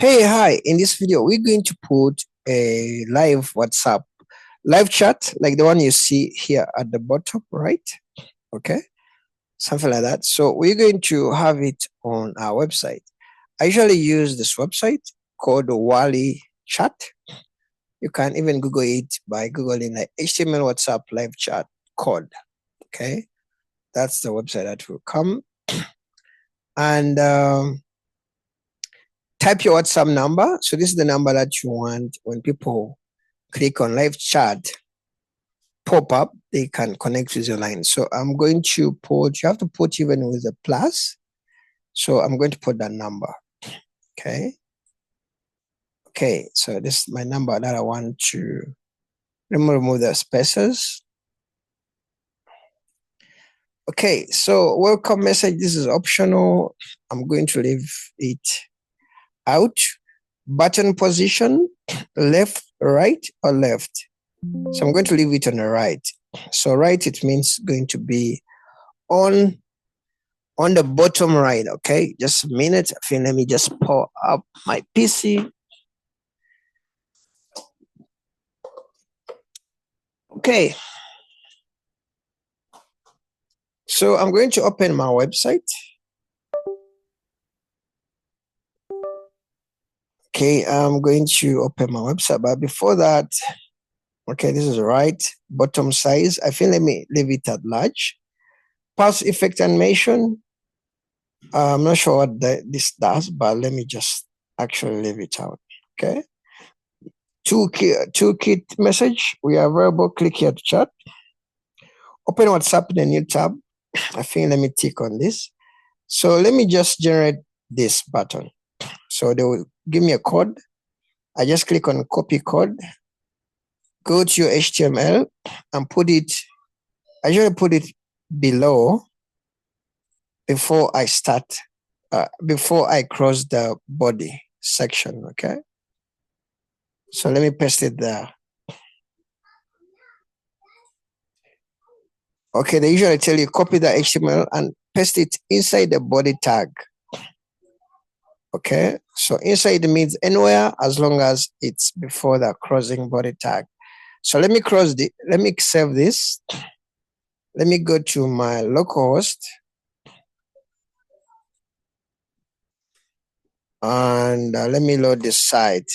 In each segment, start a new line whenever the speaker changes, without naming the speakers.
Hey, hi. In this video, we're going to put a live WhatsApp live chat like the one you see here at the bottom, right? Okay, something like that. So we're going to have it on our website. I usually use this website called Wally Chat. You can even Google it by Googling like HTML WhatsApp live chat code. Okay, that's the website that will come. And type your WhatsApp number. So this is the number that you want when people click on live chat pop up, they can connect with your line. So I'm going to put, you have to put even with a plus. So I'm going to put that number. Okay. Okay. So this is my number that I want to remove the spaces. Okay. So welcome message. This is optional. I'm going to leave it out. Button position, left, right, or left. So I'm going to leave it on the right. So right, it means going to be on the bottom right. Okay, just a minute. I think let me just pull up my PC. Okay, so I'm going to open my website. Okay, I'm going to open my website, but before that, okay, this is right bottom size. I think let me leave it at large. Pulse effect animation. I'm not sure what this does, but let me just actually leave it out. Okay. Toolkit message. We are available. Click here to chat. Open WhatsApp in a new tab. I think let me tick on this. So let me just generate this button. So they will give me a code. I just click on copy code. Go to your HTML and put it. I usually put it below before I start. Before I cross the body section. Okay. So let me paste it there. Okay, they usually tell you copy the HTML and paste it inside the body tag. Okay, so inside means anywhere as long as it's before the crossing body tag. So let me save this. Let me go to my localhost and let me load this site.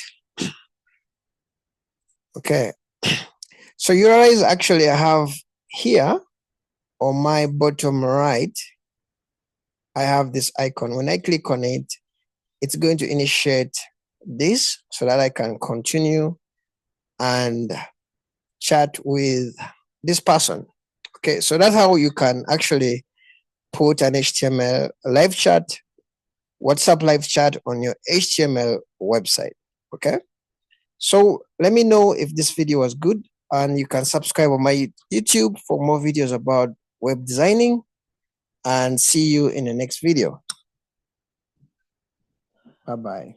Okay, so you realize actually I have here on my bottom right, I have this icon. When I click on it, it's going to initiate this so that I can continue and chat with this person. Okay, so that's how you can actually put an HTML live chat, WhatsApp live chat on your HTML website. Okay, so let me know if this video was good, and you can subscribe on my YouTube for more videos about web designing, and see you in the next video. Bye-bye.